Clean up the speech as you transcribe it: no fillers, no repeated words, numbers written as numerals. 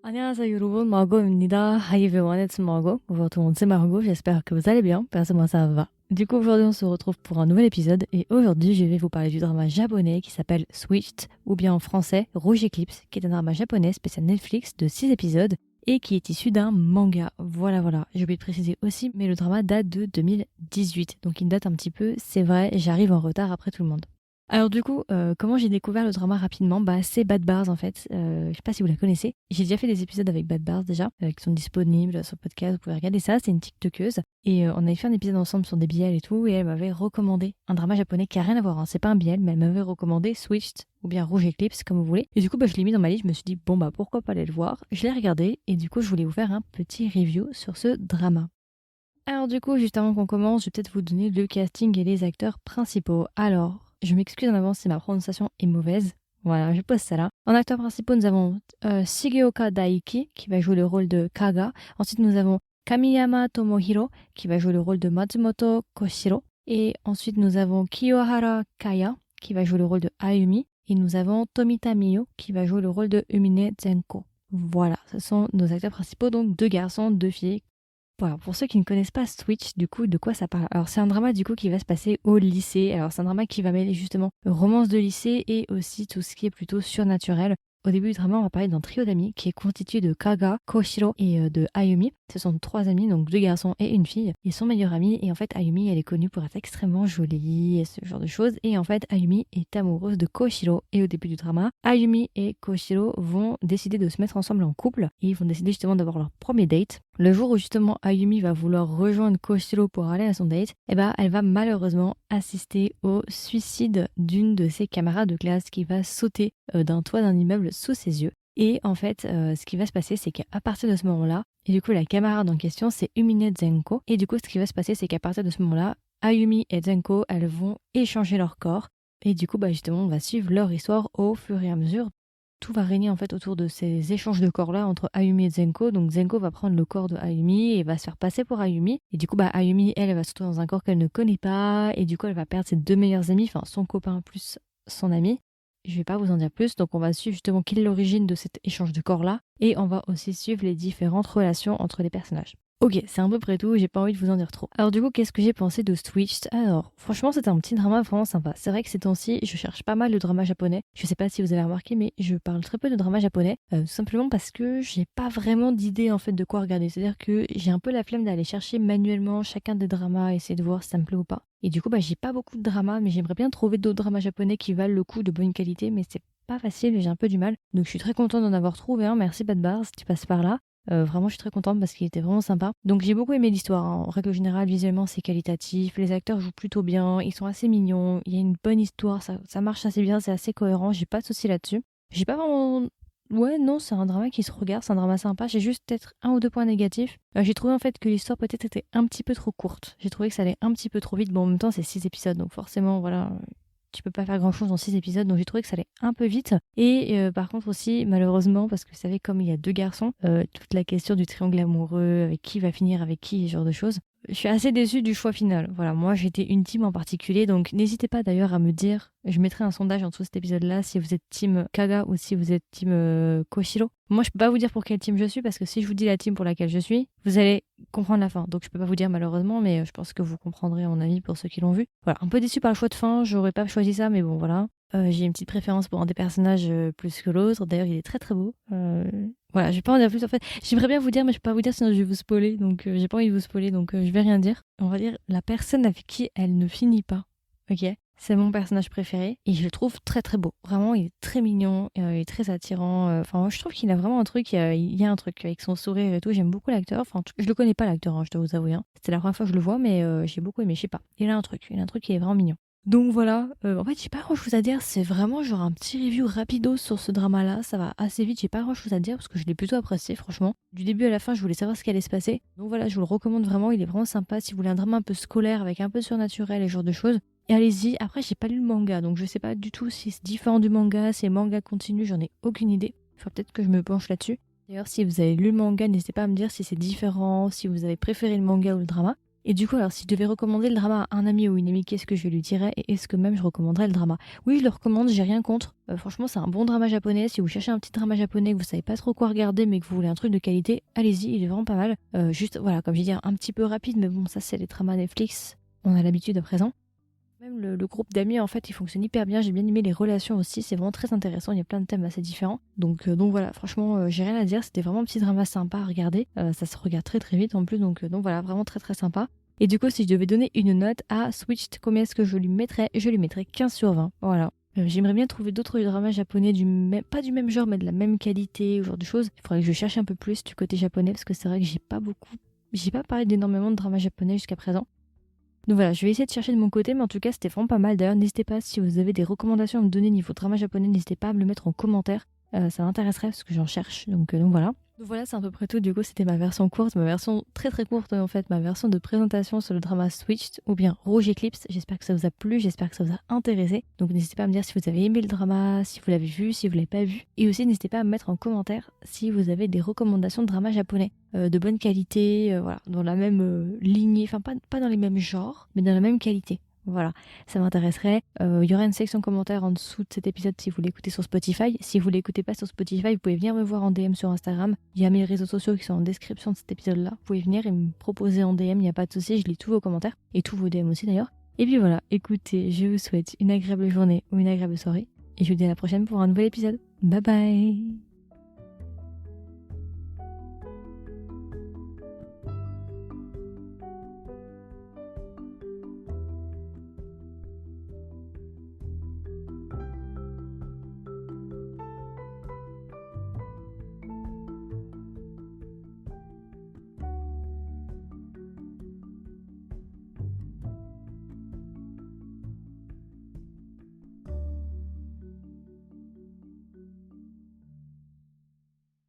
안녕하세요 여러분, Margot입니다. Hi everyone, it's Margot. Bonjour tout le monde, c'est Margot, j'espère que vous allez bien, parce que moi ça va. Du coup aujourd'hui on se retrouve pour un nouvel épisode et aujourd'hui je vais vous parler du drama japonais qui s'appelle Switched, ou bien en français Rouge Eclipse, qui est un drama japonais spécial Netflix de 6 épisodes et qui est issu d'un manga. Voilà, j'ai oublié de préciser aussi, mais le drama date de 2018, donc il date un petit peu, c'est vrai, j'arrive en retard après tout le monde. Alors du coup, comment j'ai découvert le drama rapidement? Bah c'est Bad Bars en fait. Je sais pas si vous la connaissez. J'ai déjà fait des épisodes avec Bad Bars déjà, qui sont disponibles sur podcast. Vous pouvez regarder ça. C'est une TikTokeuse et on avait fait un épisode ensemble sur des BL et tout. Et elle m'avait recommandé un drama japonais qui a rien à voir. Hein. C'est pas un BL, mais elle m'avait recommandé Switched ou bien Rouge Eclipse comme vous voulez. Et du coup, bah je l'ai mis dans ma liste. Je me suis dit bon bah pourquoi pas aller le voir. Je l'ai regardé et du coup je voulais vous faire un petit review sur ce drama. Alors du coup, juste avant qu'on commence, je vais peut-être vous donner le casting et les acteurs principaux. Alors, je m'excuse en avance si ma prononciation est mauvaise. Voilà, je pose ça là. En acteurs principaux, nous avons Shigeoka Daiki, qui va jouer le rôle de Kaga. Ensuite, nous avons Kamiyama Tomohiro, qui va jouer le rôle de Matsumoto Koshiro. Et ensuite, nous avons Kiyohara Kaya, qui va jouer le rôle de Ayumi. Et nous avons Tomita Miyo, qui va jouer le rôle de Umine Zenko. Voilà, ce sont nos acteurs principaux, donc 2 garçons, 2 filles. Voilà, pour ceux qui ne connaissent pas Switch, du coup, de quoi ça parle? Alors, c'est un drama, du coup, qui va se passer au lycée. Alors, c'est un drama qui va mêler justement romance de lycée et aussi tout ce qui est plutôt surnaturel. Au début du drama, on va parler d'un trio d'amis qui est constitué de Kaga, Koshiro et de Ayumi. Ce sont 3 amis, donc 2 garçons et une fille. Ils sont meilleurs amis et en fait, Ayumi, elle est connue pour être extrêmement jolie et ce genre de choses. Et en fait, Ayumi est amoureuse de Koshiro. Et au début du drama, Ayumi et Koshiro vont décider de se mettre ensemble en couple et ils vont décider justement d'avoir leur premier date. Le jour où justement Ayumi va vouloir rejoindre Koshiro pour aller à son date, elle va malheureusement assister au suicide d'une de ses camarades de classe qui va sauter d'un toit d'un immeuble sous ses yeux. Et en fait, ce qui va se passer, c'est qu'à partir de ce moment-là, et du coup la camarade en question, c'est Umine Zenko. Et du coup, ce qui va se passer, c'est qu'à partir de ce moment-là, Ayumi et Zenko, elles vont échanger leur corps. Et du coup, justement, on va suivre leur histoire au fur et à mesure. Tout va régner en fait autour de ces échanges de corps-là entre Ayumi et Zenko. Donc Zenko va prendre le corps de Ayumi et va se faire passer pour Ayumi. Et du coup, Ayumi, elle va se retrouver dans un corps qu'elle ne connaît pas. Et du coup, elle va perdre ses 2 meilleurs amis, enfin son copain plus son ami. Je vais pas vous en dire plus, donc on va suivre justement quelle est l'origine de cet échange de corps-là. Et on va aussi suivre les différentes relations entre les personnages. Ok, c'est à peu près tout, j'ai pas envie de vous en dire trop. Alors du coup, qu'est-ce que j'ai pensé de Switched? Alors, franchement, c'était un petit drama vraiment sympa. C'est vrai que ces temps-ci, je cherche pas mal de drama japonais. Je sais pas si vous avez remarqué, mais je parle très peu de drama japonais, tout simplement parce que j'ai pas vraiment d'idée en fait de quoi regarder. C'est-à-dire que j'ai un peu la flemme d'aller chercher manuellement chacun des dramas, essayer de voir si ça me plaît ou pas. Et du coup, j'ai pas beaucoup de dramas, mais j'aimerais bien trouver d'autres dramas japonais qui valent le coup de bonne qualité, mais c'est pas facile et j'ai un peu du mal. Donc je suis très contente d'en avoir trouvé un. Merci Bad Bars si tu passes par là. Vraiment, je suis très contente parce qu'il était vraiment sympa. Donc, j'ai beaucoup aimé l'histoire. Hein. En règle générale, visuellement, c'est qualitatif. Les acteurs jouent plutôt bien. Ils sont assez mignons. Il y a une bonne histoire. Ça marche assez bien. C'est assez cohérent. J'ai pas de soucis là-dessus. J'ai pas vraiment. Ouais, non, c'est un drama qui se regarde. C'est un drama sympa. J'ai juste peut-être 1 ou 2 points négatifs. J'ai trouvé en fait que l'histoire peut-être était un petit peu trop courte. J'ai trouvé que ça allait un petit peu trop vite. Bon, en même temps, c'est 6 épisodes. Donc, forcément, voilà, tu peux pas faire grand chose dans 6 épisodes, donc j'ai trouvé que ça allait un peu vite. Et par contre aussi, malheureusement, parce que vous savez, comme il y a 2 garçons, toute la question du triangle amoureux, avec qui va finir avec qui, ce genre de choses, je suis assez déçue du choix final. Voilà, moi j'étais une team en particulier, donc n'hésitez pas d'ailleurs à me dire, je mettrai un sondage en dessous de cet épisode-là, si vous êtes team Kaga ou si vous êtes team Koshiro. Moi je peux pas vous dire pour quelle team je suis, parce que si je vous dis la team pour laquelle je suis, vous allez comprendre la fin. Donc je peux pas vous dire malheureusement, mais je pense que vous comprendrez à mon avis pour ceux qui l'ont vu. Voilà, un peu déçu par le choix de fin, j'aurais pas choisi ça, mais bon voilà. J'ai une petite préférence pour un des personnages plus que l'autre. D'ailleurs, il est très très beau. Voilà, je vais pas en dire plus en fait. J'aimerais bien vous dire, mais je peux pas vous dire sinon je vais vous spoiler. Donc j'ai pas envie de vous spoiler, donc je vais rien dire. On va dire la personne avec qui elle ne finit pas. Ok, c'est mon personnage préféré et je le trouve très très beau. Vraiment, il est très mignon, il est très attirant. Enfin, moi, je trouve qu'il a vraiment un truc. Il y a un truc avec son sourire et tout. J'aime beaucoup l'acteur. Enfin, je le connais pas l'acteur, hein, je dois vous avouer. Hein. C'était la première fois que je le vois, mais j'ai beaucoup aimé. Je sais pas. Il a un truc. Il a un truc qui est vraiment mignon. Donc voilà, en fait j'ai pas grand chose à dire, c'est vraiment genre un petit review rapido sur ce drama là, ça va assez vite, j'ai pas grand chose à dire parce que je l'ai plutôt apprécié franchement. Du début à la fin je voulais savoir ce qui allait se passer, donc voilà je vous le recommande vraiment, il est vraiment sympa si vous voulez un drama un peu scolaire avec un peu surnaturel et ce genre de choses. Et allez-y, après j'ai pas lu le manga donc je sais pas du tout si c'est différent du manga, si c'est manga continu, j'en ai aucune idée, faut peut-être que je me penche là-dessus. D'ailleurs si vous avez lu le manga n'hésitez pas à me dire si c'est différent, si vous avez préféré le manga ou le drama. Et du coup, alors si je devais recommander le drama à un ami ou une amie, qu'est-ce que je lui dirais et est-ce que même je recommanderais le drama? Oui, je le recommande, j'ai rien contre. Franchement, c'est un bon drama japonais. Si vous cherchez un petit drama japonais, que vous savez pas trop quoi regarder, mais que vous voulez un truc de qualité, allez-y, il est vraiment pas mal. Juste, voilà, comme j'ai dit, un petit peu rapide, mais bon, ça c'est les dramas Netflix, on a l'habitude à présent. Même le groupe d'amis, en fait, il fonctionne hyper bien. J'ai bien aimé les relations aussi. C'est vraiment très intéressant. Il y a plein de thèmes assez différents. Donc voilà, franchement, j'ai rien à dire. C'était vraiment un petit drama sympa à regarder. Ça se regarde très très vite en plus. Donc voilà, vraiment très très sympa. Et du coup, si je devais donner une note à Switched, combien est-ce que je lui mettrais? Je lui mettrais 15 sur 20. Voilà. J'aimerais bien trouver d'autres dramas japonais pas du même genre, mais de la même qualité, ou genre de choses. Il faudrait que je cherche un peu plus du côté japonais, parce que c'est vrai que j'ai pas parlé d'énormément de dramas japonais jusqu'à présent. Donc voilà, je vais essayer de chercher de mon côté, mais en tout cas, c'était vraiment pas mal. D'ailleurs, n'hésitez pas, si vous avez des recommandations à me donner niveau drama japonais, n'hésitez pas à me le mettre en commentaire. Ça m'intéresserait parce que j'en cherche. Donc voilà. Donc voilà, c'est à peu près tout. Du coup, c'était ma version courte, ma version très très courte en fait, ma version de présentation sur le drama Switched ou bien Rouge Eclipse. J'espère que ça vous a plu, j'espère que ça vous a intéressé. Donc n'hésitez pas à me dire si vous avez aimé le drama, si vous l'avez vu, si vous l'avez pas vu. Et aussi n'hésitez pas à me mettre en commentaire si vous avez des recommandations de drama japonais de bonne qualité, voilà, dans la même lignée, enfin pas dans les mêmes genres, mais dans la même qualité. Voilà, ça m'intéresserait. Il y aura une section commentaires en dessous de cet épisode si vous l'écoutez sur Spotify. Si vous l'écoutez pas sur Spotify, vous pouvez venir me voir en DM sur Instagram. Il y a mes réseaux sociaux qui sont en description de cet épisode-là. Vous pouvez venir et me proposer en DM, il n'y a pas de souci, je lis tous vos commentaires et tous vos DM aussi d'ailleurs. Et puis voilà, écoutez, je vous souhaite une agréable journée ou une agréable soirée et je vous dis à la prochaine pour un nouvel épisode. Bye bye!